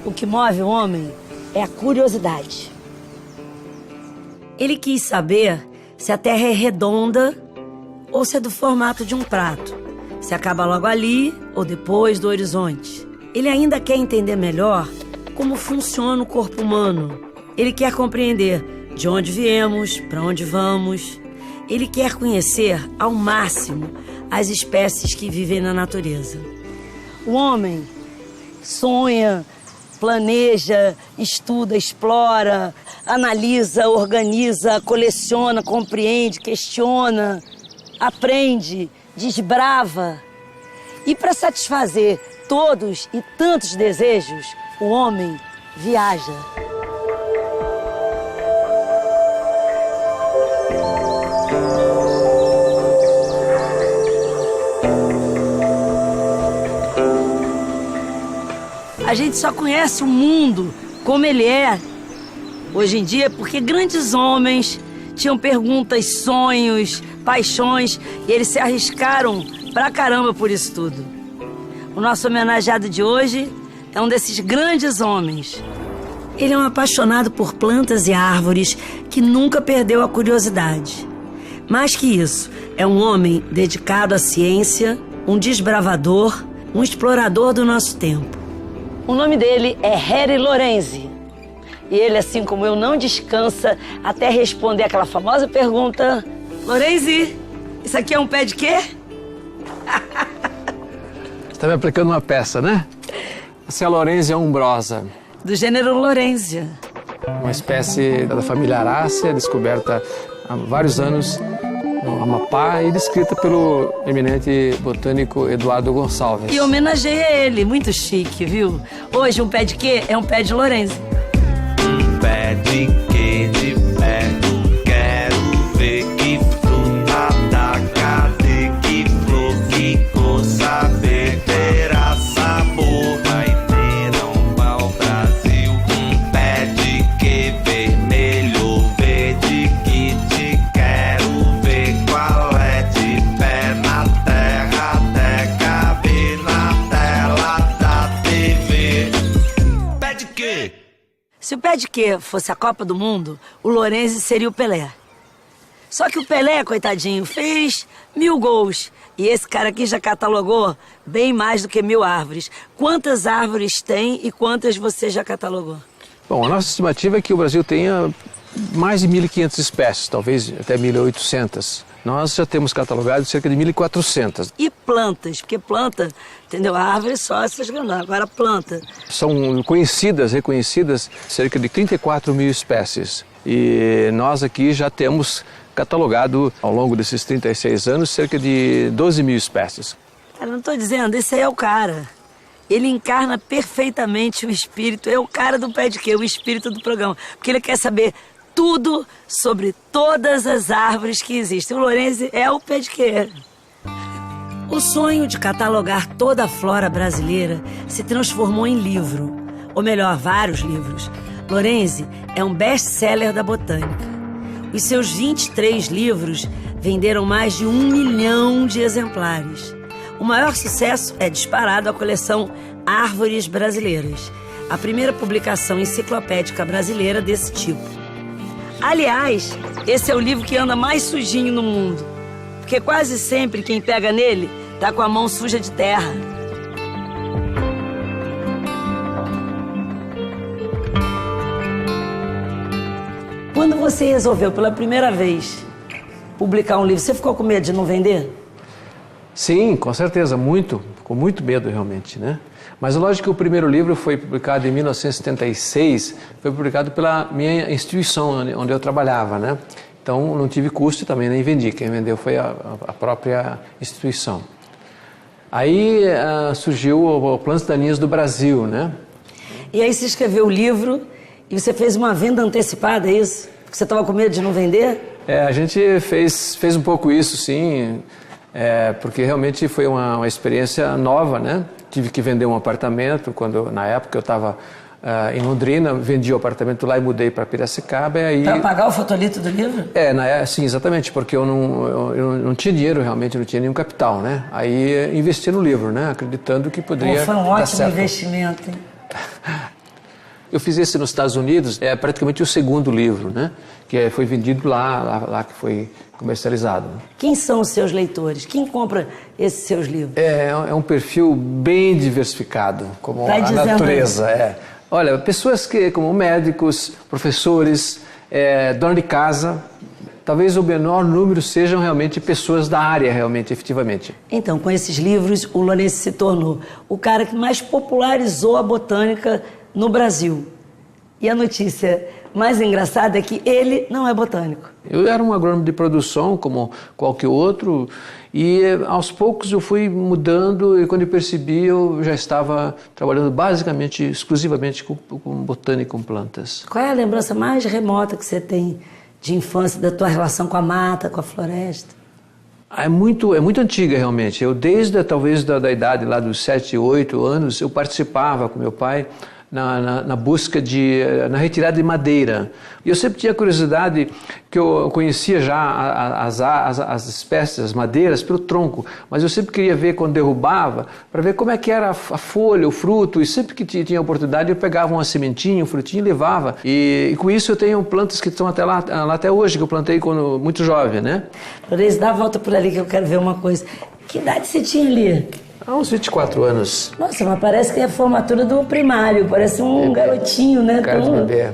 O que move o homem é a curiosidade. Ele quis saber se a Terra é redonda ou se é do formato de um prato, se acaba logo ali ou depois do horizonte. Ele ainda quer entender melhor como funciona o corpo humano. Ele quer compreender de onde viemos, para onde vamos. Ele quer conhecer ao máximo as espécies que vivem na natureza. O homem sonha, planeja, estuda, explora, analisa, organiza, coleciona, compreende, questiona, aprende, desbrava. E para satisfazer todos e tantos desejos, o homem viaja. A gente só conhece o mundo como ele é hoje em dia porque grandes homens tinham perguntas, sonhos, paixões e eles se arriscaram pra caramba por isso tudo. O nosso homenageado de hoje é um desses grandes homens. Ele é um apaixonado por plantas e árvores que nunca perdeu a curiosidade. Mais que isso, é um homem dedicado à ciência, um desbravador, um explorador do nosso tempo. O nome dele é Harry Lorenzi. E ele, assim como eu, não descansa até responder aquela famosa pergunta: Lorenzi, isso aqui é um pé de quê? Você está me aplicando uma peça, né? Essa é a Lorenzia umbrosa. Do gênero Lorenzia. Uma espécie da família Arácea, descoberta há vários anos no Amapá e descrita pelo eminente botânico Eduardo Gonçalves. E homenageia ele, muito chique, viu? Hoje um pé de quê? É um pé de Lorenzi. Um pé de quê de perto, quero ver que fruta da cadê, que flor, que cor, saber terá sabor, vai ter um pau-brasil. Um pé de quê vermelho, verde, que te quero ver qual é, de pé na terra, até caber na tela da TV. Pé de quê? Se o pé de quê fosse a Copa do Mundo, o Lorenzi seria o Pelé. Só que o Pelé, coitadinho, fez 1000 gols. E esse cara aqui já catalogou bem mais do que 1000 árvores. Quantas árvores tem e quantas você já catalogou? Bom, a nossa estimativa é que o Brasil tenha mais de 1.500 espécies, talvez até 1.800. Nós já temos catalogado cerca de 1.400. E plantas, porque planta, entendeu? A árvore só essas grandes, agora planta. São conhecidas, reconhecidas, cerca de 34 mil espécies. E nós aqui já temos catalogado, ao longo desses 36 anos, cerca de 12 mil espécies. Cara, não estou dizendo, esse aí é o cara. Ele encarna perfeitamente o espírito, é o cara do pé de quê? O espírito do programa. Porque ele quer saber tudo sobre todas as árvores que existem. O Lorenzi é o pé de quê? O sonho de catalogar toda a flora brasileira se transformou em livro. Ou melhor, vários livros. Lorenzi é um best-seller da botânica. Os seus 23 livros venderam mais de 1 milhão de exemplares. O maior sucesso é disparado a coleção Árvores Brasileiras, a primeira publicação enciclopédica brasileira desse tipo. Aliás, esse é o livro que anda mais sujinho no mundo, porque quase sempre quem pega nele tá com a mão suja de terra. Quando você resolveu pela primeira vez publicar um livro, você ficou com medo de não vender? Sim, com certeza, com muito medo realmente, né? Mas lógico que o primeiro livro foi publicado em 1976, foi publicado pela minha instituição onde eu trabalhava, né? Então não tive custo também, nem vendi, quem vendeu foi a própria instituição. Aí surgiu o Plantas Daninhas do Brasil, né? E aí você escreveu o livro e você fez uma venda antecipada, é isso? Porque você estava com medo de não vender? A gente fez um pouco isso, sim, porque realmente foi uma experiência nova, né? Tive que vender um apartamento, na época eu estava em Londrina, vendi o apartamento lá e mudei para Piracicaba. Para pagar o fotolito do livro? Sim, exatamente, porque eu não tinha dinheiro realmente, não tinha nenhum capital, né? Aí investi no livro, né? Acreditando que poderia Foi um dar ótimo certo. investimento, hein? Eu fiz esse nos Estados Unidos, é praticamente o segundo livro, né? Que foi vendido lá que foi comercializado. Quem são os seus leitores? Quem compra esses seus livros? É um perfil bem diversificado, como Vai a natureza. Olha, pessoas como médicos, professores, dona de casa, talvez o menor número sejam realmente pessoas da área, realmente, efetivamente. Então, com esses livros, o Lourenço se tornou o cara que mais popularizou a botânica no Brasil. E a notícia mais engraçada é que ele não é botânico. Eu era um agrônomo de produção, como qualquer outro, e aos poucos eu fui mudando, e quando eu percebi, eu já estava trabalhando basicamente, exclusivamente com botânica, com plantas. Qual é a lembrança mais remota que você tem de infância, da tua relação com a mata, com a floresta? É muito antiga, realmente. Eu, talvez da idade lá dos 7, 8 anos, eu participava com meu pai na busca na retirada de madeira. E eu sempre tinha curiosidade, que eu conhecia já as espécies, as madeiras, pelo tronco, mas eu sempre queria ver quando derrubava, para ver como é que era a folha, o fruto, e sempre que tinha oportunidade eu pegava uma sementinha, um frutinho e levava. E com isso eu tenho plantas que estão lá até hoje, que eu plantei quando muito jovem, né? Lourenço, dá a volta por ali que eu quero ver uma coisa. Que idade você tinha ali? Há uns 24 anos. Nossa, mas parece que é a formatura do primário, parece um garotinho, né? Cara de bebê.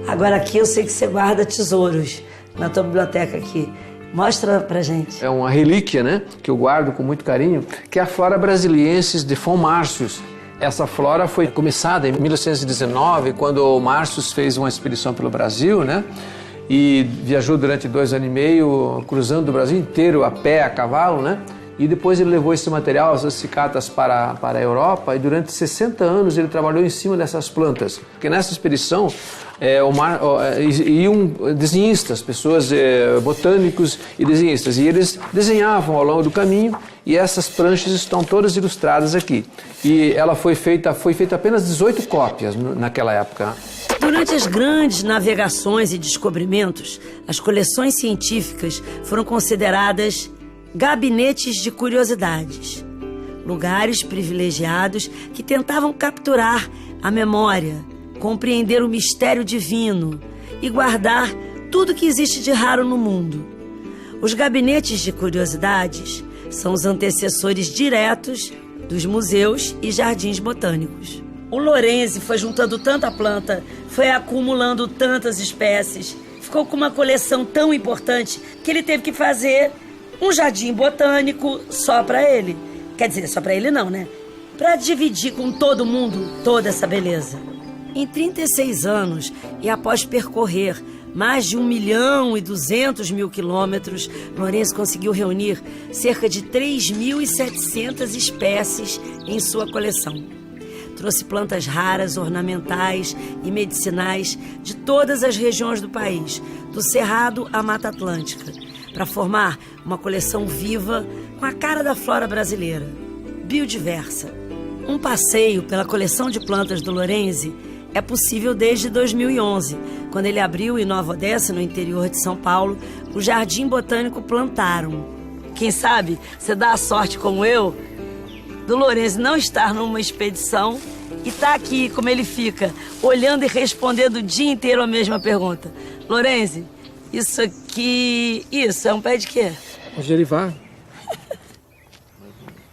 Agora aqui eu sei que você guarda tesouros na tua biblioteca aqui. Mostra pra gente. É uma relíquia, né? Que eu guardo com muito carinho, que é a Flora Brasiliensis de von Martius. Essa flora foi começada em 1919, quando o Martius fez uma expedição pelo Brasil, né? E viajou durante 2 anos e meio, cruzando o Brasil inteiro a pé, a cavalo, né? E depois ele levou esse material, essas cicatas, para a Europa, e durante 60 anos ele trabalhou em cima dessas plantas. Porque nessa expedição iam desenhistas, pessoas botânicos e desenhistas, e eles desenhavam ao longo do caminho, e essas pranchas estão todas ilustradas aqui. E ela foi feita apenas 18 cópias naquela época. Durante as grandes navegações e descobrimentos, as coleções científicas foram consideradas gabinetes de curiosidades, lugares privilegiados que tentavam capturar a memória, compreender o mistério divino e guardar tudo que existe de raro no mundo. Os gabinetes de curiosidades são os antecessores diretos dos museus e jardins botânicos. O Lourenço foi juntando tanta planta, foi acumulando tantas espécies, ficou com uma coleção tão importante que ele teve que fazer um jardim botânico só para ele. Quer dizer, só para ele não, né? Para dividir com todo mundo toda essa beleza. Em 36 anos, e após percorrer mais de 1.200.000 quilômetros, Lourenço conseguiu reunir cerca de 3.700 espécies em sua coleção. Trouxe plantas raras, ornamentais e medicinais de todas as regiões do país, do Cerrado à Mata Atlântica, para formar uma coleção viva com a cara da flora brasileira, biodiversa. Um passeio pela coleção de plantas do Lourenço é possível desde 2011, quando ele abriu em Nova Odessa, no interior de São Paulo, o Jardim Botânico Plantarum. Quem sabe você dá a sorte, como eu, do Lourenço não estar numa expedição e estar aqui, como ele fica, olhando e respondendo o dia inteiro a mesma pergunta. Lourenço, isso é um pé de quê? Um gerivá.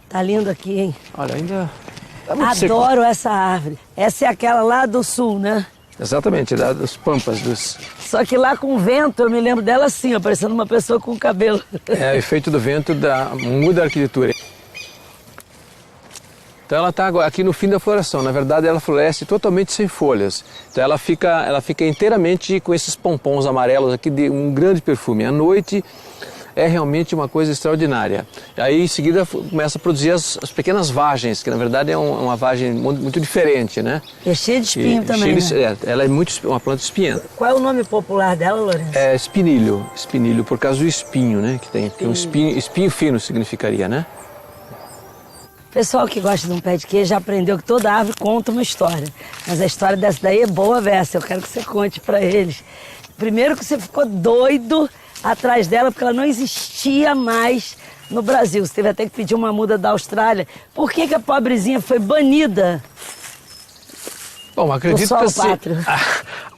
Tá lindo aqui, hein? Olha, ainda tá muito seco. Adoro essa árvore. Essa é aquela lá do sul, né? Exatamente, dos pampas, Só que lá com o vento, eu me lembro dela assim, ó, parecendo uma pessoa com cabelo. É, o efeito do vento muda a arquitetura. Então ela está aqui no fim da floração. Na verdade, ela floresce totalmente sem folhas. Então ela fica inteiramente com esses pompons amarelos aqui de um grande perfume. À noite é realmente uma coisa extraordinária. Aí em seguida começa a produzir as pequenas vagens, que na verdade é uma vagem muito diferente, né? É cheia de espinho também, né? Ela é uma planta espinhenta. Qual é o nome popular dela, Lourenço? É espinilho, por causa do espinho, né? Que tem um espinho fino significaria, né? Pessoal que gosta de um pé de queijo já aprendeu que toda árvore conta uma história. Mas a história dessa daí é boa, Versa. Eu quero que você conte pra eles. Primeiro que você ficou doido atrás dela, porque ela não existia mais no Brasil. Você teve até que pedir uma muda da Austrália. Por que a pobrezinha foi banida? Bom, acredito que assim,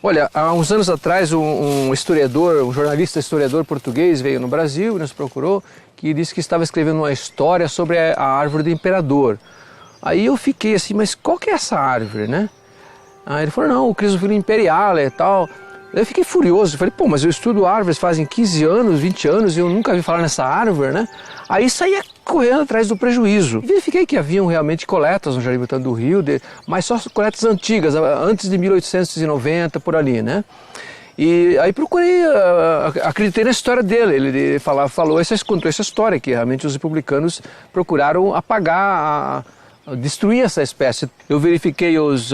olha, há uns anos atrás um historiador, um jornalista historiador português veio no Brasil e nos procurou, que disse que estava escrevendo uma história sobre a árvore do imperador. Aí eu fiquei assim, mas qual que é essa árvore, né? Aí ele falou, não, o Crisofilo imperiale e tal. Eu fiquei furioso, falei, pô, mas eu estudo árvores fazem 15 anos, 20 anos e eu nunca vi falar nessa árvore, né? Aí saía correndo atrás do prejuízo. E verifiquei que haviam realmente coletas no Jardim Botânico do Rio, mas só coletas antigas, antes de 1890, por ali, né? E aí procurei, acreditei na história dele, ele contou essa história, que realmente os republicanos procuraram apagar, destruir essa espécie. Eu verifiquei os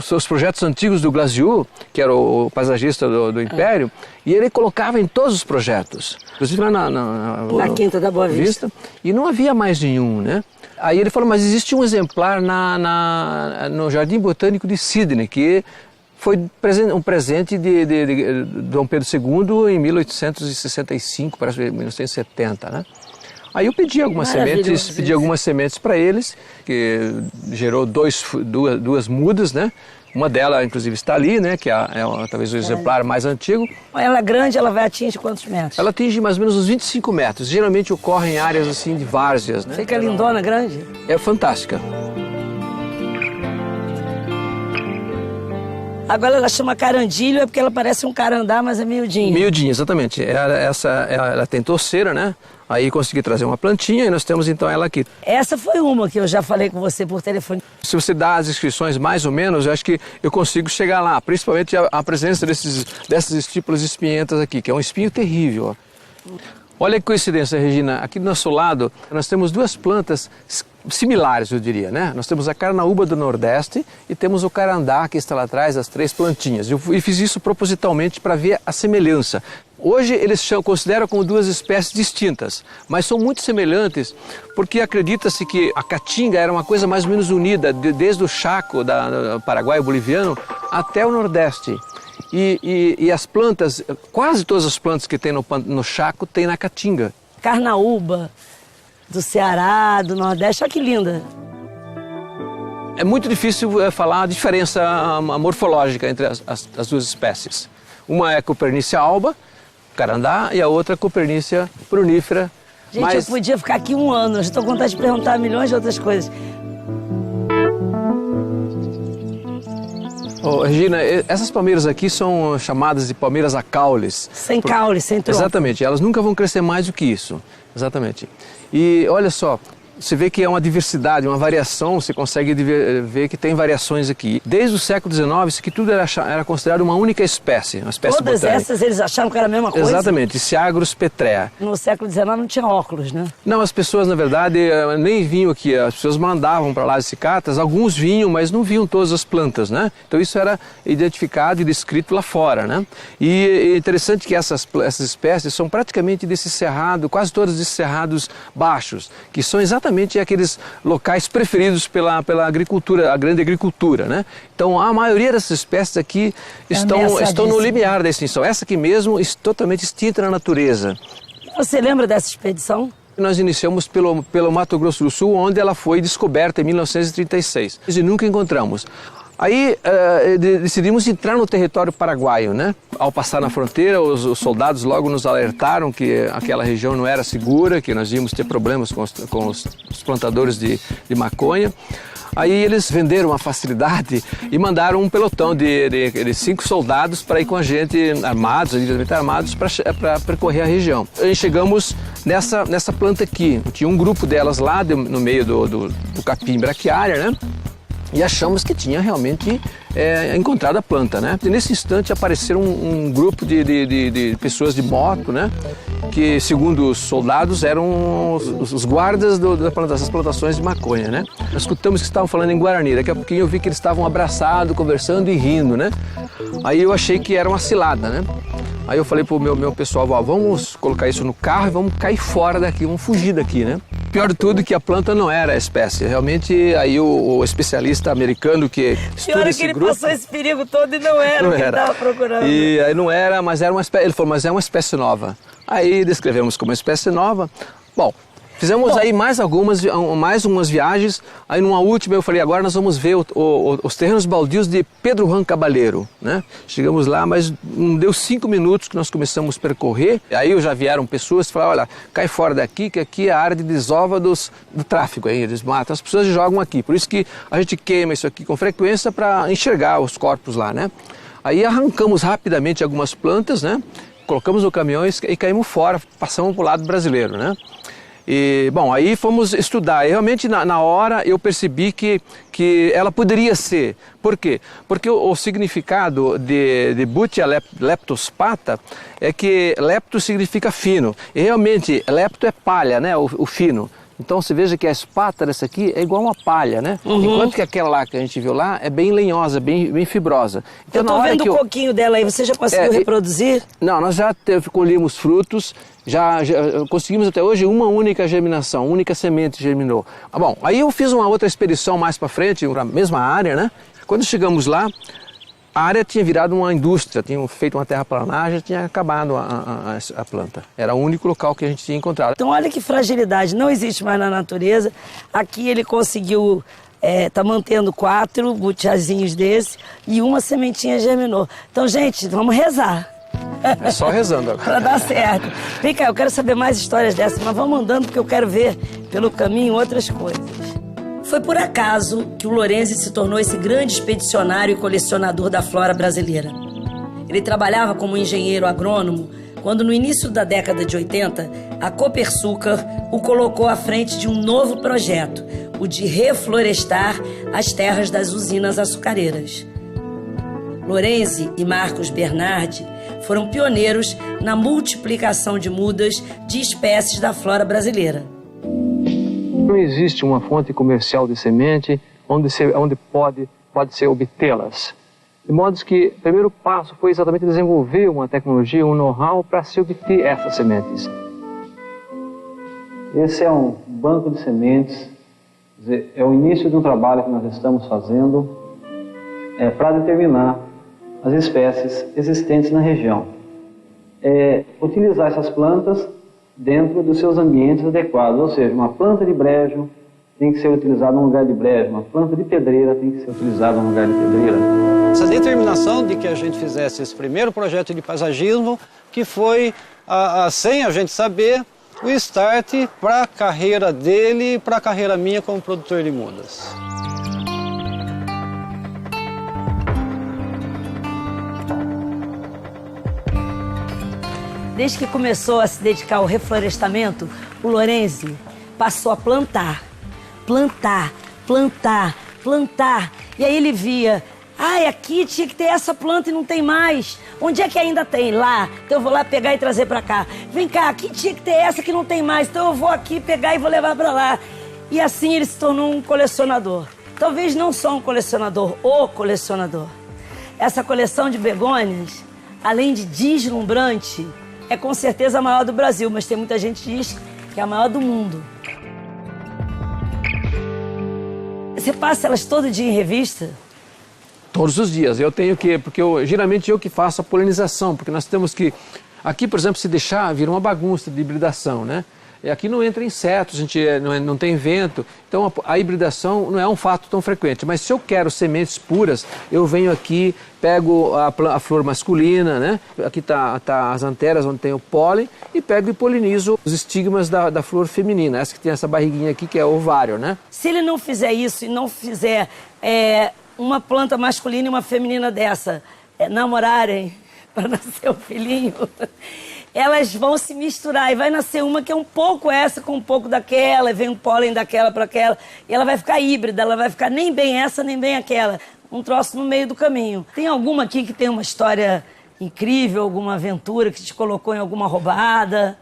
seus projetos antigos do Glasiou, que era o paisagista do Império, e ele colocava em todos os projetos, inclusive lá na Quinta da Boa Vista. E não havia mais nenhum, né? Aí ele falou, mas existe um exemplar no Jardim Botânico de Sydney, que foi um presente de Dom Pedro II em 1865, parece 1970, né? Aí eu pedi algumas sementes para eles, que gerou duas mudas, né? Uma delas, inclusive, está ali, né? Que é talvez o exemplar mais antigo. Ela é grande, ela vai atingir quantos metros? Ela atinge mais ou menos uns 25 metros. Geralmente ocorre em áreas assim de várzeas, né? Fica lindona, grande? É fantástica. Agora ela chama carandilho, é porque ela parece um carandá, mas é miudinha. Miudinha, exatamente. Ela tem torceira, né? Aí consegui trazer uma plantinha e nós temos então ela aqui. Essa foi uma que eu já falei com você por telefone. Se você dá as inscrições mais ou menos, eu acho que eu consigo chegar lá. Principalmente a presença dessas estípulas espinhentas aqui, que é um espinho terrível. Olha que coincidência, Regina. Aqui do nosso lado, nós temos duas plantas similares, eu diria, né? Nós temos a carnaúba do Nordeste e temos o carandá, que está lá atrás, as três plantinhas. Eu fiz isso propositalmente para ver a semelhança. Hoje eles consideram como duas espécies distintas, mas são muito semelhantes porque acredita-se que a caatinga era uma coisa mais ou menos unida desde o Chaco, do Paraguai boliviano, até o Nordeste. E as plantas, quase todas as plantas que tem no Chaco tem na caatinga. Carnaúba, do Ceará, do Nordeste, olha que linda. É muito difícil falar a diferença morfológica entre as duas espécies. Uma é Copernicia alba, carandá, e a outra Copernicia prunífera. Gente, eu podia ficar aqui um ano, eu já estou com vontade de perguntar milhões de outras coisas. Regina, essas palmeiras aqui são chamadas de palmeiras a caules. Sem caule, sem tronco. Exatamente, elas nunca vão crescer mais do que isso. Exatamente. E olha só, você vê que é uma diversidade, uma variação, você consegue ver que tem variações aqui. Desde o século XIX, isso aqui tudo era considerado uma única espécie, uma espécie Todas botânica. essas eles acharam que era a mesma coisa? Exatamente, Ciagrus petrea. No século XIX não tinha óculos, né? Não, as pessoas, na verdade, nem vinham aqui, as pessoas mandavam para lá as cicatas, alguns vinham, mas não viam todas as plantas, né? Então isso era identificado e descrito lá fora, né? E é interessante que essas espécies são praticamente desse cerrado, quase todas desses cerrados baixos, que são exatamente aqueles locais preferidos pela agricultura, a grande agricultura, né? Então a maioria dessas espécies aqui estão no limiar da extinção. Essa aqui mesmo é totalmente extinta na natureza. Você lembra dessa expedição? Nós iniciamos pelo Mato Grosso do Sul, onde ela foi descoberta em 1936 e nunca encontramos. Aí decidimos entrar no território paraguaio, né? Ao passar na fronteira, os soldados logo nos alertaram que aquela região não era segura, que nós íamos ter problemas com os plantadores de maconha. Aí eles venderam uma facilidade e mandaram um pelotão de 5 soldados para ir com a gente, devidamente armados, para percorrer a região. Aí chegamos nessa planta aqui. Tinha um grupo delas lá no meio do capim braquiária, né? E achamos que tinha realmente encontrado a planta, né? E nesse instante apareceram um grupo de pessoas de moto, né? Que, segundo os soldados, eram os guardas dessas plantações de maconha, né? Nós escutamos que estavam falando em Guarani. Daqui a pouquinho eu vi que eles estavam abraçados, conversando e rindo, né? Aí eu achei que era uma cilada, né? Aí eu falei pro meu pessoal, vamos colocar isso no carro e vamos cair fora daqui, vamos fugir daqui, né? pior de tudo é que a planta não era a espécie. Realmente, aí o especialista americano que estuda esse grupo... ele passou esse perigo todo e não era o que ele estava procurando. E aí não era, mas era uma espécie... Ele falou, mas é uma espécie nova. Aí descrevemos como uma espécie nova. Bom, fizemos aí mais umas viagens. Aí numa última eu falei, agora nós vamos ver os terrenos baldios de Pedro Juan Caballero, né? Chegamos lá, mas não deu 5 minutos que nós começamos a percorrer. Aí já vieram pessoas e falaram, olha, cai fora daqui, que aqui é a área de desova do tráfico. Aí eles matam, as pessoas jogam aqui. Por isso que a gente queima isso aqui com frequência para enxergar os corpos lá, né? Aí arrancamos rapidamente algumas plantas, né? Colocamos no caminhão e caímos fora, passamos para o lado brasileiro, né? E, bom, aí fomos estudar. E realmente, na hora, eu percebi que ela poderia ser. Por quê? Porque o significado de Butia leptospata é que lepto significa fino. E realmente, lepto é palha, né? O fino. Então, você veja que a espata dessa aqui é igual uma palha, né? Enquanto que aquela lá que a gente viu lá é bem lenhosa, bem fibrosa. Então, eu tô vendo o coquinho dela aí, você já conseguiu reproduzir? Não, nós já colhemos frutos, já conseguimos até hoje uma única germinação, única semente germinou. Bom, aí eu fiz uma outra expedição mais para frente, na mesma área, né? Quando chegamos lá, a área tinha virado uma indústria, tinham feito uma terraplanagem, tinha acabado a planta. Era o único local que a gente tinha encontrado. Então olha que fragilidade, não existe mais na natureza. Aqui ele conseguiu, tá mantendo 4 butiazinhos desse e uma sementinha germinou. Então, gente, vamos rezar. É só rezando agora. Para dar certo. Vem cá, eu quero saber mais histórias dessas, mas vamos andando porque eu quero ver pelo caminho outras coisas. Foi por acaso que o Lorenzi se tornou esse grande expedicionário e colecionador da flora brasileira. Ele trabalhava como engenheiro agrônomo quando, no início da década de 80, a Copersucar o colocou à frente de um novo projeto, o de reflorestar as terras das usinas açucareiras. Lorenzi e Marcos Bernardi foram pioneiros na multiplicação de mudas de espécies da flora brasileira. Não existe uma fonte comercial de semente onde pode ser obtê-las. De modo que o primeiro passo foi exatamente desenvolver uma tecnologia, um know-how para se obter essas sementes. Esse é um banco de sementes, é o início de um trabalho que nós estamos fazendo para determinar as espécies existentes na região. Utilizar essas plantas dentro dos seus ambientes adequados, ou seja, uma planta de brejo tem que ser utilizada num lugar de brejo, uma planta de pedreira tem que ser utilizada num lugar de pedreira. Essa determinação de que a gente fizesse esse primeiro projeto de paisagismo, que foi, sem a gente saber, o start para a carreira dele e para a carreira minha como produtor de mudas. Desde que começou a se dedicar ao reflorestamento, o Lorenzi passou a plantar. E aí ele via, aqui tinha que ter essa planta e não tem mais. Onde é que ainda tem? Lá. Então eu vou lá pegar e trazer para cá. Vem cá, aqui tinha que ter essa que não tem mais. Então eu vou aqui pegar e vou levar para lá. E assim ele se tornou um colecionador. Talvez não só um colecionador, o colecionador. Essa coleção de begônias, além de deslumbrante, é com certeza a maior do Brasil, mas tem muita gente que diz que é a maior do mundo. Você passa elas todo dia em revista? Todos os dias. Eu tenho que, porque geralmente eu que faço a polinização, porque nós temos que, aqui por exemplo, se deixar, vira uma bagunça de hibridação, né? E aqui não entra insetos, a gente não tem vento, então a hibridação não é um fato tão frequente. Mas se eu quero sementes puras, eu venho aqui, pego a flor masculina, né? Aqui tá as anteras onde tem o pólen, e pego e polinizo os estigmas da flor feminina, essa que tem essa barriguinha aqui que é ovário, né? Se ele não fizer isso e não fizer uma planta masculina e uma feminina dessa namorarem para nascer o filhinho, elas vão se misturar e vai nascer uma que é um pouco essa com um pouco daquela, e vem um pólen daquela para aquela, e ela vai ficar híbrida, ela vai ficar nem bem essa, nem bem aquela, um troço no meio do caminho. Tem alguma aqui que tem uma história incrível, alguma aventura que te colocou em alguma roubada?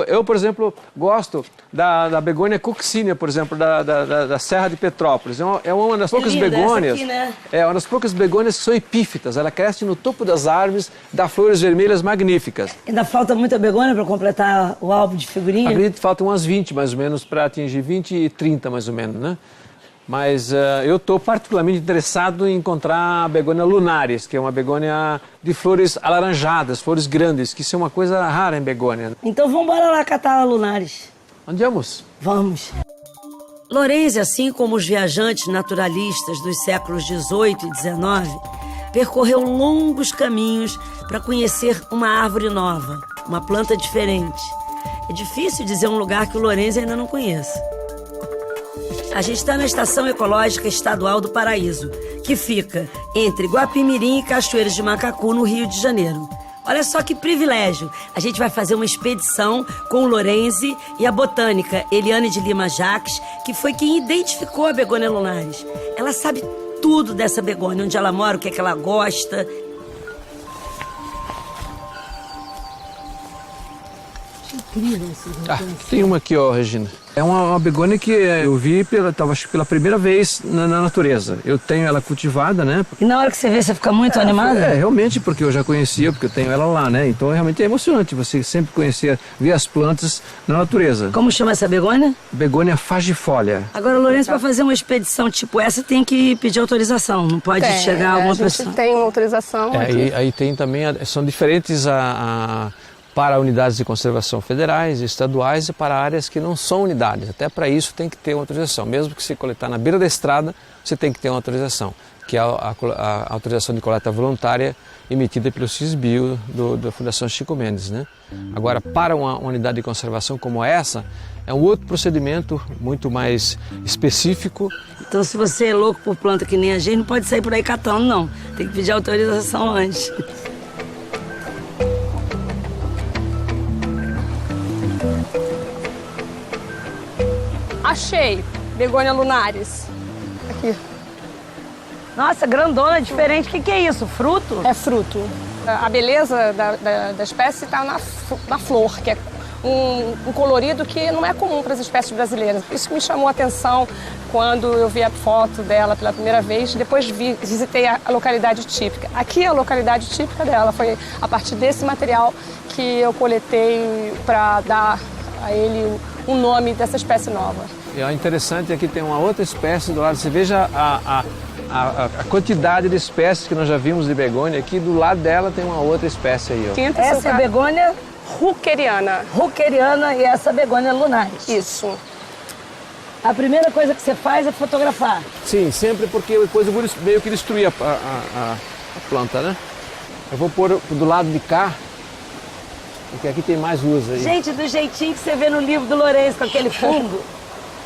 Eu, por exemplo, gosto da begônia coccinea, por exemplo, da Serra de Petrópolis. É uma das poucas linda, begônias. essa aqui, né? É uma das poucas begônias que são epífitas. Ela cresce no topo das árvores, dá flores vermelhas magníficas. Ainda falta muita begônia para completar o álbum de figurinha? Acredito que faltam umas 20, mais ou menos, para atingir 20 e 30, mais ou menos, né? Mas eu estou particularmente interessado em encontrar a begônia lunaris, que é uma begônia de flores alaranjadas, flores grandes, que isso é uma coisa rara em begônia. Então vamos embora lá catar a lunares. Onde vamos? Vamos. Lorenzi, assim como os viajantes naturalistas dos séculos XVIII e XIX, percorreu longos caminhos para conhecer uma árvore nova, uma planta diferente. É difícil dizer um lugar que o Lorenzi ainda não conheça. A gente está na Estação Ecológica Estadual do Paraíso, que fica entre Guapimirim e Cachoeiras de Macacu, no Rio de Janeiro. Olha só que privilégio! A gente vai fazer uma expedição com o Lorenzi e a botânica Eliane de Lima Jacques, que foi quem identificou a begônia lunaris. Ela sabe tudo dessa begônia, onde ela mora, o que é que ela gosta. Incrível esse Tem uma aqui, ó, Regina. É uma begônia que eu vi acho que pela primeira vez na natureza. Eu tenho ela cultivada, né? E na hora que você vê, você fica muito animada? Realmente, porque eu já conhecia, porque eu tenho ela lá, né? Então, realmente é emocionante você sempre conhecer, ver as plantas na natureza. Como chama essa begônia? Begônia fagifolia. Agora, Lourenço, para fazer uma expedição tipo essa, tem que pedir autorização. Não pode chegar alguma pessoa. A gente tem uma autorização. Aí tem também, são diferentes para unidades de conservação federais, estaduais e para áreas que não são unidades. Até para isso tem que ter uma autorização. Mesmo que se coletar na beira da estrada, você tem que ter uma autorização, que é a autorização de coleta voluntária emitida pelo CISBio da Fundação Chico Mendes, né? Agora, para uma unidade de conservação como essa, é um outro procedimento muito mais específico. Então, se você é louco por planta que nem a gente, não pode sair por aí catando, não. Tem que pedir autorização antes. Achei, begônia lunaris. Aqui. Nossa, grandona, diferente. O que é isso? Fruto? É fruto. A beleza da espécie está na flor, que é um colorido que não é comum para as espécies brasileiras. Isso me chamou a atenção quando eu vi a foto dela pela primeira vez. Depois visitei a localidade típica. Aqui é a localidade típica dela. Foi a partir desse material que eu coletei para dar a ele o nome dessa espécie nova. E é interessante, aqui tem uma outra espécie do lado. Você veja a quantidade de espécies que nós já vimos de begônia. Aqui do lado dela tem uma outra espécie aí, ó. Essa é a begônia Ruckeriana. Ruckeriana e essa begônia lunaris. Isso. A primeira coisa que você faz é fotografar. Sim, sempre porque depois eu vou meio que destruir a planta, né? Eu vou pôr do lado de cá, porque aqui tem mais luz aí. Gente, do jeitinho que você vê no livro do Lourenço, com aquele fundo.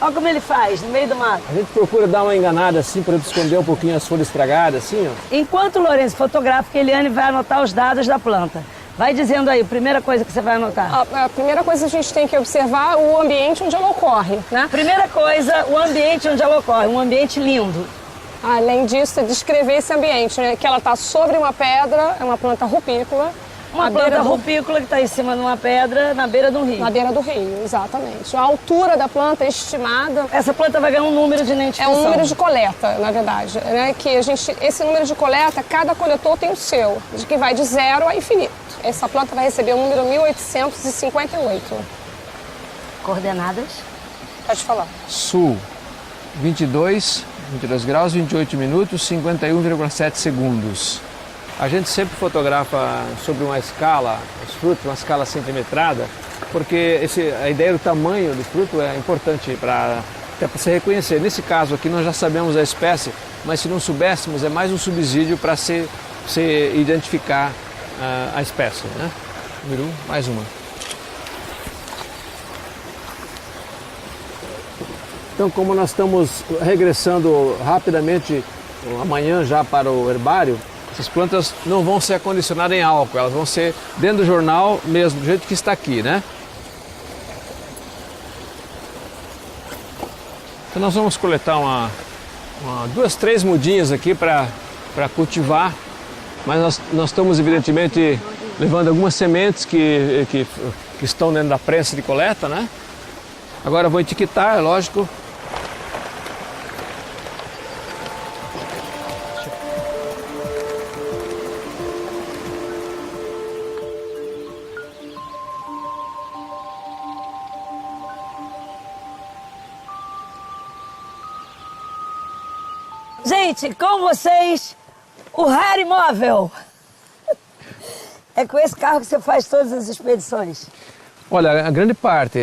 Olha como ele faz, no meio do mato. A gente procura dar uma enganada assim, para esconder um pouquinho as folhas estragadas, assim, ó. Enquanto o Lourenço fotografa, a Eliane vai anotar os dados da planta. Vai dizendo aí, primeira coisa que você vai anotar. A primeira coisa que a gente tem que observar o ambiente onde ela ocorre, né? Primeira coisa, o ambiente onde ela ocorre, um ambiente lindo. Além disso, descrever esse ambiente, né? Que ela está sobre uma pedra, é uma planta rupícola. Uma planta rupícola que está em cima de uma pedra na beira do rio. Na beira do rio, exatamente. A altura da planta é estimada. Essa planta vai ganhar um número de identificação. É um número de coleta, na verdade. Né? Que esse número de coleta, cada coletor tem o seu, de que vai de 0 a infinito. Essa planta vai receber o número 1858. Coordenadas? Pode falar. Sul, 22 graus, 28 minutos, 51,7 segundos. A gente sempre fotografa sobre uma escala, os frutos, uma escala centimetrada, porque a ideia do tamanho do fruto é importante até para se reconhecer. Nesse caso aqui nós já sabemos a espécie, mas se não soubéssemos é mais um subsídio para se identificar a espécie, né? Número 1, mais uma. Então, como nós estamos regressando rapidamente amanhã já para o herbário, essas plantas não vão ser acondicionadas em álcool, elas vão ser dentro do jornal mesmo, do jeito que está aqui, né? Então nós vamos coletar duas, três mudinhas aqui para cultivar, mas nós estamos evidentemente levando algumas sementes que que estão dentro da prensa de coleta, né? Agora eu vou etiquetar, é lógico. Gente, com vocês, o Raro Imóvel. É com esse carro que você faz todas as expedições? Olha, a grande parte,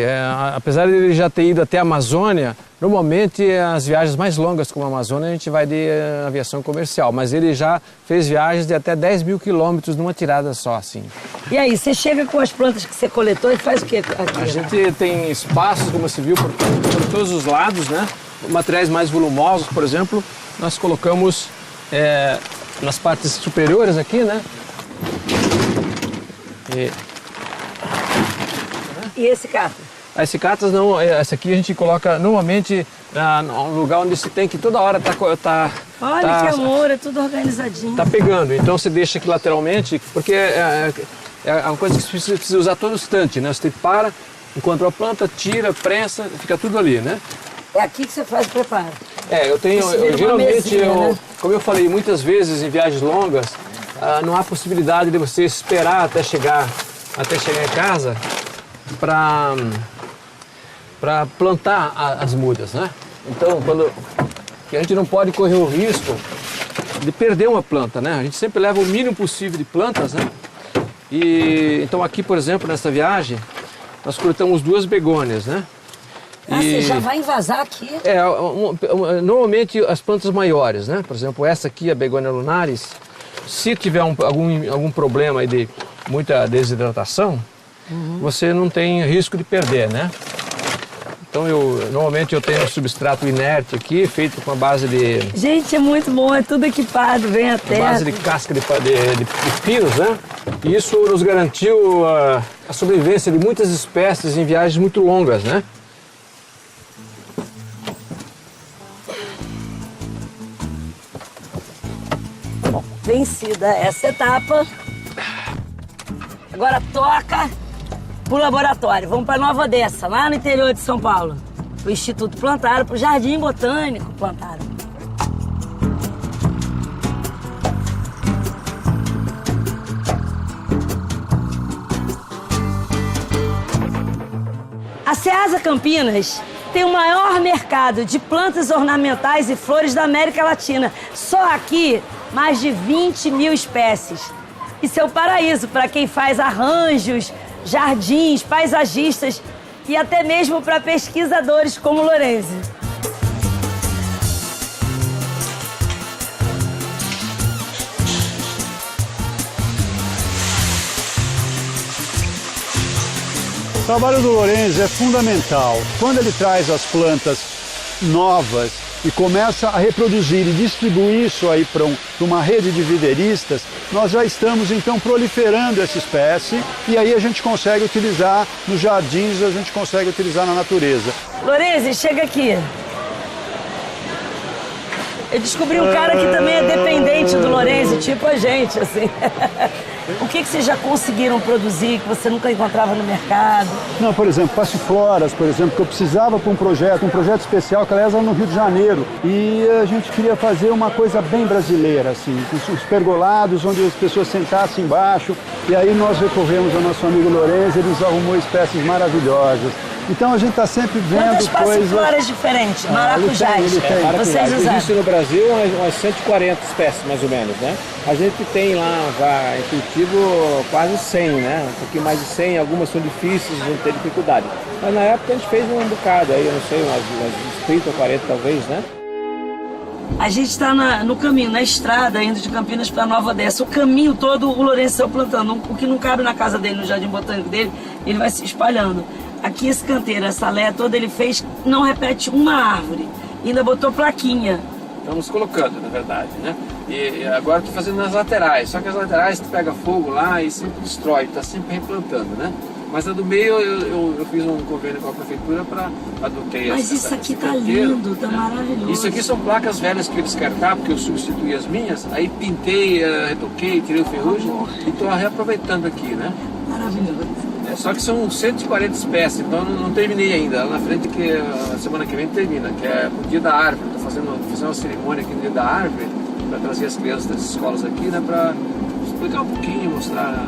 apesar de ele já ter ido até a Amazônia, normalmente as viagens mais longas como a Amazônia a gente vai de aviação comercial, mas ele já fez viagens de até 10 mil quilômetros numa tirada só, assim. E aí, você chega com as plantas que você coletou e faz o quê aqui? A gente tem espaços, como você viu, por todos os lados, né? Materiais mais volumosos, por exemplo, nós colocamos nas partes superiores aqui, né? E esse cato? As cicatas não, essa aqui a gente coloca normalmente num lugar onde se tem que toda hora Olha que amor, é tudo organizadinho. tá pegando. Então você deixa aqui lateralmente, porque é uma coisa que você precisa usar todo instante, né? Você para, encontrou a planta, tira, prensa, fica tudo ali, né? É aqui que você faz o preparo? Eu geralmente, mesinha, né? como eu falei, muitas vezes em viagens longas, não há possibilidade de você esperar até chegar em casa para plantar as mudas, né? Então, que a gente não pode correr o risco de perder uma planta, né? A gente sempre leva o mínimo possível de plantas, né? Então aqui, por exemplo, nessa viagem, nós coletamos 2 begônias, né? Você já vai invasar aqui? Normalmente as plantas maiores, né? Por exemplo, essa aqui, a Begônia lunaris, se tiver algum problema aí de muita desidratação, você não tem risco de perder, né? Então normalmente eu tenho um substrato inerte aqui, feito com a base de... Gente, é muito bom, é tudo equipado, vem a terra. base de casca de pinos, né? E isso nos garantiu a sobrevivência de muitas espécies em viagens muito longas, né? Vencida essa etapa. Agora toca pro laboratório. Vamos para Nova Odessa, lá no interior de São Paulo. O Instituto Plantaro, pro Jardim Botânico Plantaro. A Ceasa Campinas tem o maior mercado de plantas ornamentais e flores da América Latina. Só aqui, mais de 20 mil espécies. Isso é o paraíso para quem faz arranjos, jardins, paisagistas e até mesmo para pesquisadores como Lorenzi. O trabalho do Lorenzi é fundamental. Quando ele traz as plantas novas e começa a reproduzir e distribuir isso aí para uma rede de videiristas, nós já estamos então proliferando essa espécie e aí a gente consegue utilizar nos jardins, a gente consegue utilizar na natureza. Lorenzi, chega aqui. Eu descobri um cara que também é dependente do Lorenzi, tipo a gente, assim. O que vocês já conseguiram produzir que você nunca encontrava no mercado? Não, por exemplo, passifloras, por exemplo, que eu precisava para um projeto especial, que aliás era no Rio de Janeiro. E a gente queria fazer uma coisa bem brasileira, assim, com os pergolados, onde as pessoas sentassem embaixo. E aí nós recorremos ao nosso amigo Lorenzi, ele nos arrumou espécies maravilhosas. Então a gente está sempre vendo coisas... Quantas diferentes? Maracujás. Vocês usaram? Existe no Brasil umas 140 espécies, mais ou menos, né? A gente tem lá em cultivo quase 100, né? Um pouquinho mais de 100, algumas são difíceis, a gente tem dificuldade. Mas na época a gente fez um bocado, aí eu não sei, umas 30 ou 40 talvez, né? A gente está no caminho, na estrada, indo de Campinas para Nova Odessa. O caminho todo o Lorenzi saiu plantando. O que não cabe na casa dele, no jardim botânico dele, ele vai se espalhando. Aqui esse canteiro, essa léia toda, ele fez, não repete uma árvore. Ainda botou plaquinha. Estamos colocando, na verdade, né? E agora estou fazendo nas laterais, só que as laterais pega fogo lá e sempre destrói, está sempre replantando, né? Mas a do meio eu fiz um convênio com a prefeitura para adotei essa. Mas isso aqui tá lindo, tá maravilhoso. Isso aqui são placas velhas que eu descartar, porque eu substituí as minhas, aí pintei, retoquei, tirei o ferrugem e estou reaproveitando aqui, né? Maravilhoso. Só que são 140 espécies, então eu não terminei ainda. Lá na frente, que a semana que vem termina, que é o Dia da Árvore. Estou fazendo uma cerimônia aqui no Dia da Árvore, para trazer as crianças das escolas aqui, né, para explicar um pouquinho, mostrar.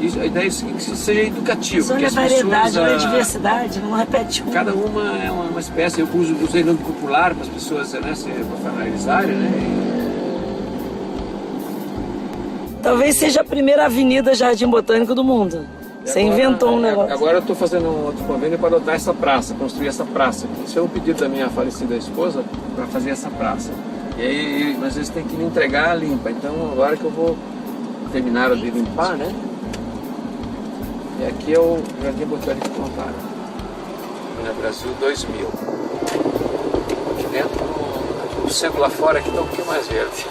A ideia é que isso seja educativo. Olha a variedade, olha a diversidade, não repete um. Cada uma é uma espécie. Eu usei nome popular para as pessoas, né, se familiarizarem, né? Talvez seja a primeira avenida Jardim Botânico do mundo. Você inventou um negócio. Agora eu estou fazendo um outro convênio para adotar essa praça, construir essa praça. Isso é um pedido da minha falecida esposa para fazer essa praça. E aí, mas eles têm que me entregar limpa. Então agora que eu vou terminar de limpar, né? E aqui é o Jardim Botânico Plantário, no Brasil 2000. Aqui dentro, o cego lá fora aqui está um pouquinho mais verde.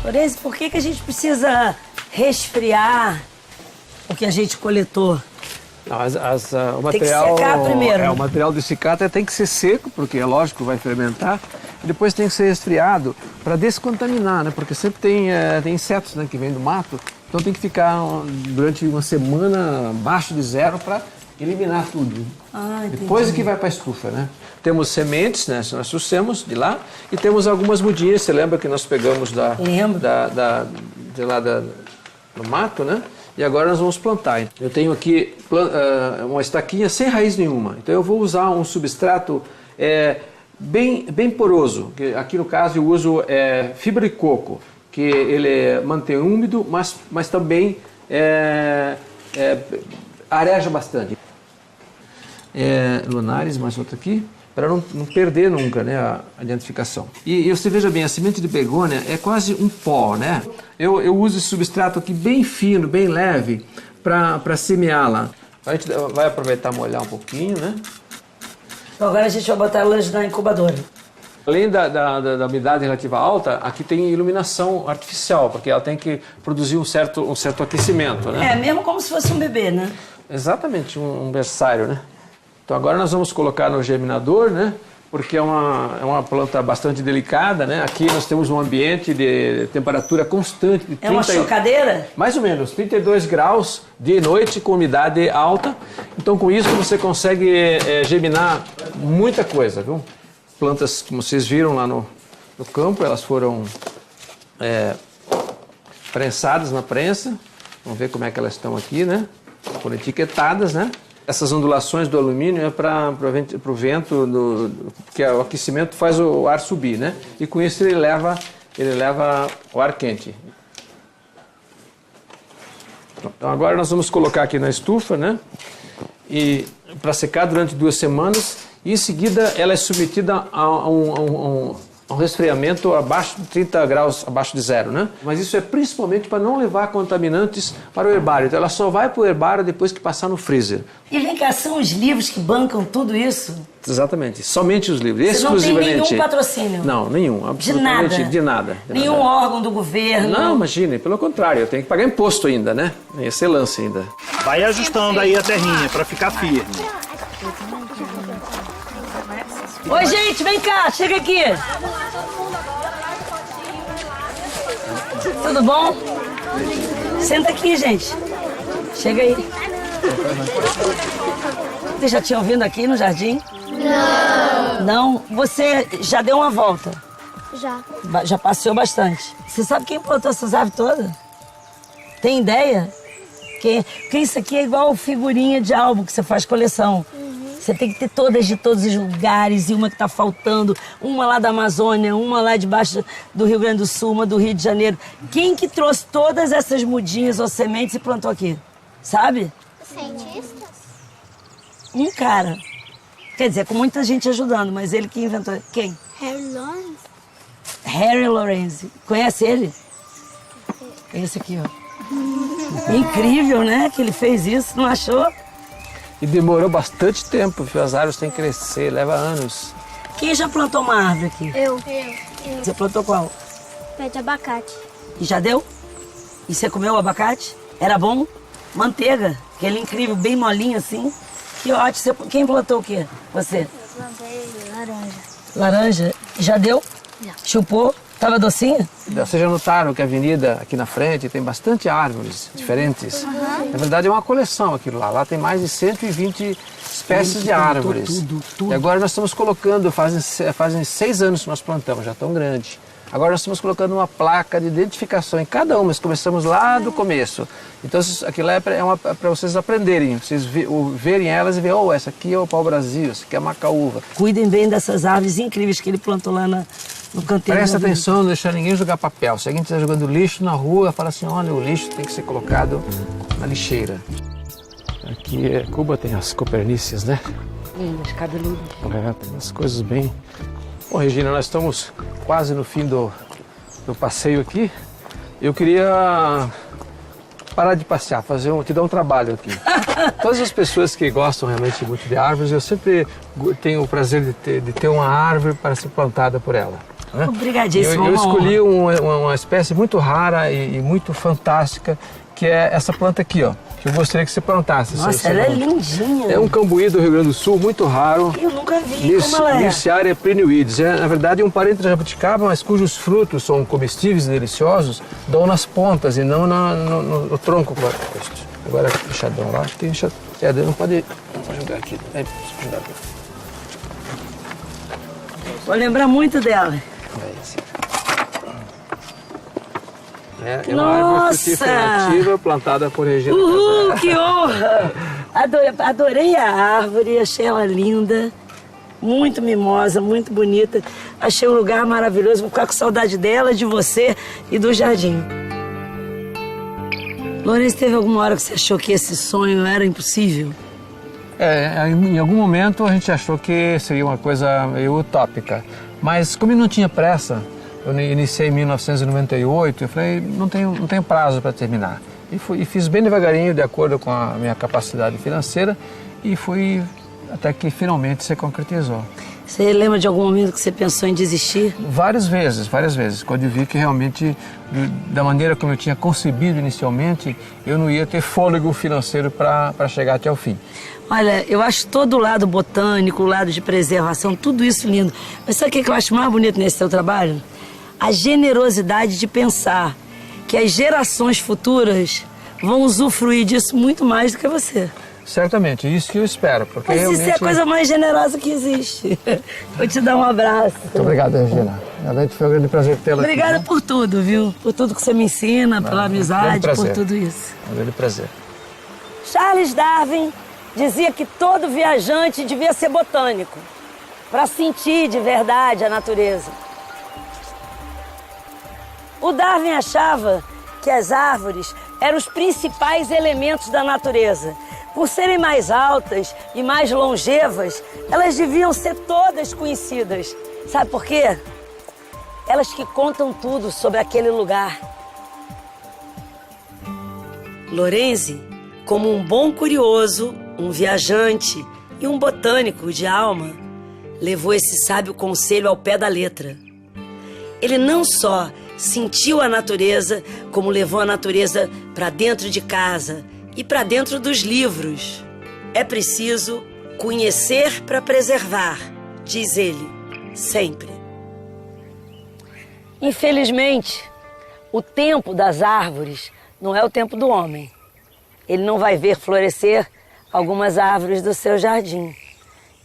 Lourenço, por que a gente precisa resfriar o que a gente coletou? O material, tem que secar primeiro. O material de cicata tem que ser seco, porque é lógico, vai fermentar. E depois tem que ser resfriado para descontaminar, né? Porque sempre tem insetos, né, que vêm do mato. Então tem que ficar durante uma semana abaixo de zero para eliminar tudo. Depois que vai para a estufa, né? Temos sementes, né? Nós trouxemos de lá. E temos algumas mudinhas. Você lembra que nós pegamos do mato, né? E agora nós vamos plantar. Eu tenho aqui uma estaquinha sem raiz nenhuma. Então eu vou usar um substrato bem poroso. Aqui no caso eu uso fibra de coco, que ele mantém úmido, mas também areja bastante. Lunares, mais outro aqui, para não perder nunca, né, a identificação. E você veja bem, a semente de begônia é quase um pó, né? Eu uso esse substrato aqui bem fino, bem leve, para semeá-la. A gente vai aproveitar e molhar um pouquinho, né? Então agora a gente vai botar elas na incubadora. Além da umidade relativa alta, aqui tem iluminação artificial, porque ela tem que produzir um certo aquecimento, né? Mesmo como se fosse um bebê, né? Exatamente, um berçário, né? Então agora nós vamos colocar no germinador, né? Porque é uma planta bastante delicada, né? Aqui nós temos um ambiente de temperatura constante. De 30, é uma chocadeira? Mais ou menos, 32 graus de noite com umidade alta. Então com isso você consegue germinar muita coisa, viu? Plantas, como vocês viram lá no campo, elas foram prensadas na prensa. Vamos ver como é que elas estão aqui, né? Foram etiquetadas, né? Essas ondulações do alumínio é para o vento, que o aquecimento faz o ar subir, né? E com isso ele leva o ar quente. Então agora nós vamos colocar aqui na estufa, né? E para secar durante 2 semanas. E em seguida ela é submetida a um resfriamento abaixo de 30 graus, abaixo de zero, né? Mas isso é principalmente para não levar contaminantes para o herbário. Então ela só vai para o herbário depois que passar no freezer. E vem cá, são os livros que bancam tudo isso? Exatamente, somente os livros, Você exclusivamente. não tem nenhum patrocínio? Não, nenhum, absolutamente de nada. Nenhum órgão do governo? Não, imagine, pelo contrário, eu tenho que pagar imposto ainda, né? Esse lance ainda. Vai ajustando aí a terrinha para ficar firme. Oi, gente, vem cá, chega aqui. Tudo bom? Senta aqui, gente. Chega aí. Vocês já tinham vindo aqui no jardim? Não. Não? Você já deu uma volta? Já. Já passeou bastante. Você sabe quem plantou essas árvores todas? Tem ideia? Porque isso aqui é igual figurinha de álbum que você faz coleção. Você tem que ter todas de todos os lugares e uma que está faltando, uma lá da Amazônia, uma lá debaixo do Rio Grande do Sul, uma do Rio de Janeiro. Quem que trouxe todas essas mudinhas ou sementes e plantou aqui? Sabe? Cientistas? Um cara. Quer dizer, com muita gente ajudando, mas ele que inventou. Quem? Harry Lawrence? Harry Lawrence. Conhece ele? Esse aqui, ó. Incrível, né? Que ele fez isso, não achou? E demorou bastante tempo, viu? As árvores têm que crescer, leva anos. Quem já plantou uma árvore aqui? Eu. Você plantou qual? Pé de abacate. E já deu? E você comeu o abacate? Era bom? Manteiga, aquele incrível, bem molinho assim. Que ótimo. Quem plantou o quê? Você? Eu plantei laranja. Laranja. E já deu? Já. Chupou? Tava docinha? Vocês já notaram que a avenida aqui na frente tem bastante árvores diferentes? Na verdade é uma coleção aquilo lá. Lá tem mais de 120 espécies de árvores. Tudo. E agora nós estamos colocando, fazem 6 anos que nós plantamos, já tão grande. Agora nós estamos colocando uma placa de identificação em cada uma, nós começamos lá do começo. Então aquilo é para vocês aprenderem, vocês verem elas e verem, oh, essa aqui é o pau-brasil, essa aqui é a macaúva. Cuidem bem dessas árvores incríveis que ele plantou lá no canteiro. Presta atenção, não deixar ninguém jogar papel. Se alguém estiver jogando lixo na rua, fala assim, olha, o lixo tem que ser colocado na lixeira. Aqui Cuba tem as coperníceas, né? Lindas, cabeludas. Tem umas coisas bem... Bom, Regina, nós estamos quase no fim do passeio aqui. Eu queria parar de passear, te dar um trabalho aqui. Todas as pessoas que gostam realmente muito de árvores, eu sempre tenho o prazer de ter uma árvore para ser plantada por ela. Né? Obrigadíssimo. Eu escolhi uma espécie muito rara e muito fantástica, que é essa planta aqui, ó. Que eu gostaria que você plantasse. Nossa, ela é lindinha. É um cambuí do Rio Grande do Sul, muito raro. Eu nunca vi como ela é. Lyciaria prenioides. É, na verdade, um parente da jabuticaba, mas cujos frutos são comestíveis e deliciosos, dão nas pontas e não no tronco. Agora, enxadão lá, tem enxadão. Não pode jogar aqui. Vou lembrar muito dela. É uma árvore frutífera nativa plantada por Regina Casé. Que honra! Adorei a árvore, achei ela linda, muito mimosa, muito bonita. Achei um lugar maravilhoso, vou ficar com saudade dela, de você e do jardim. Lourenço, teve alguma hora que você achou que esse sonho era impossível? Em algum momento a gente achou que seria uma coisa meio utópica, mas como não tinha pressa, eu iniciei em 1998, eu falei, não tenho prazo para terminar. E fiz bem devagarinho, de acordo com a minha capacidade financeira, e fui até que finalmente se concretizou. Você lembra de algum momento que você pensou em desistir? Várias vezes. Quando eu vi que realmente, da maneira como eu tinha concebido inicialmente, eu não ia ter fôlego financeiro para chegar até o fim. Olha, eu acho todo o lado botânico, o lado de preservação, tudo isso lindo. Mas sabe o que eu acho mais bonito nesse seu trabalho? A generosidade de pensar que as gerações futuras vão usufruir disso muito mais do que você. Certamente, isso que eu espero. Porque mas realmente... isso é a coisa mais generosa que existe. Vou te dar um abraço. Muito obrigado, Regina. Realmente foi um grande prazer tê-la aqui. Obrigada por tudo, viu? Por tudo que você me ensina, pela amizade, por tudo isso. Um grande prazer. Charles Darwin dizia que todo viajante devia ser botânico, para sentir de verdade a natureza. O Darwin achava que as árvores eram os principais elementos da natureza. Por serem mais altas e mais longevas, elas deviam ser todas conhecidas. Sabe por quê? Elas que contam tudo sobre aquele lugar. Lorenzi, como um bom curioso, um viajante e um botânico de alma, levou esse sábio conselho ao pé da letra. Ele não só sentiu a natureza, como levou a natureza para dentro de casa e para dentro dos livros. É preciso conhecer para preservar, diz ele, sempre. Infelizmente, o tempo das árvores não é o tempo do homem. Ele não vai ver florescer algumas árvores do seu jardim.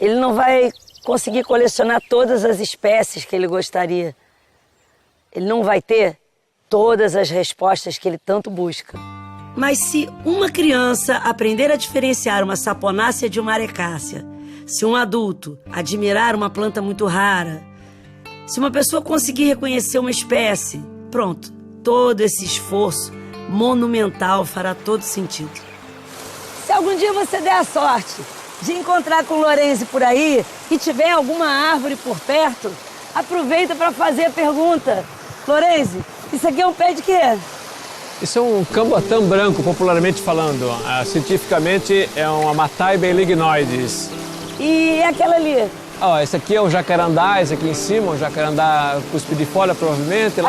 Ele não vai conseguir colecionar todas as espécies que ele gostaria. Ele não vai ter todas as respostas que ele tanto busca. Mas se uma criança aprender a diferenciar uma saponácea de uma arecácea, se um adulto admirar uma planta muito rara, se uma pessoa conseguir reconhecer uma espécie, pronto, todo esse esforço monumental fará todo sentido. Se algum dia você der a sorte de encontrar com o Lorenzi por aí e tiver alguma árvore por perto, aproveita para fazer a pergunta. Lorenzi, isso aqui é um pé de quê? Isso é um camboatã branco, popularmente falando. Cientificamente é uma Mataiba lignoides. E aquela ali? Esse aqui é o jacarandá, esse aqui em cima, o jacarandá cuspidifolia, provavelmente.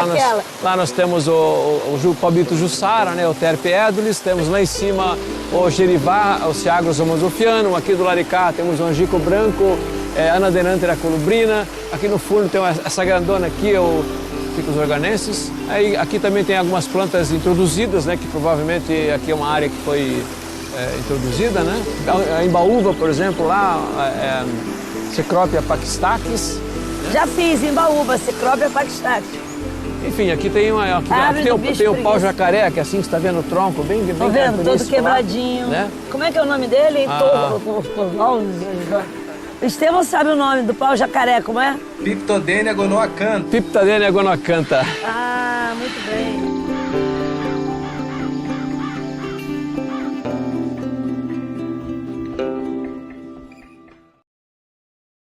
Lá nós temos o palmito jussara, né, o Terpe edulis. Temos lá em cima o gerivá, o Ciagros homozofianum. Aqui do lado de cá temos o angico branco, Anadenanthera colubrina. Aqui no fundo tem essa grandona aqui, o Ficus organensis. Aí, aqui também tem algumas plantas introduzidas, né, que provavelmente aqui é uma área que foi introduzida, né? A embaúva, por exemplo, lá, Cecropia pakistacis. Já fiz embaúba, Cecropia pakistacis. Enfim, aqui tem, tem o pau-jacaré, que é assim que você está vendo o tronco, bem Tô vendo, todo quebradinho. Né? Como é que é o nome dele? O Estevão sabe o nome do pau-jacaré, como é? Piptodenia gonoacantha. Piptodenia gonoacantha. Ah, muito bem.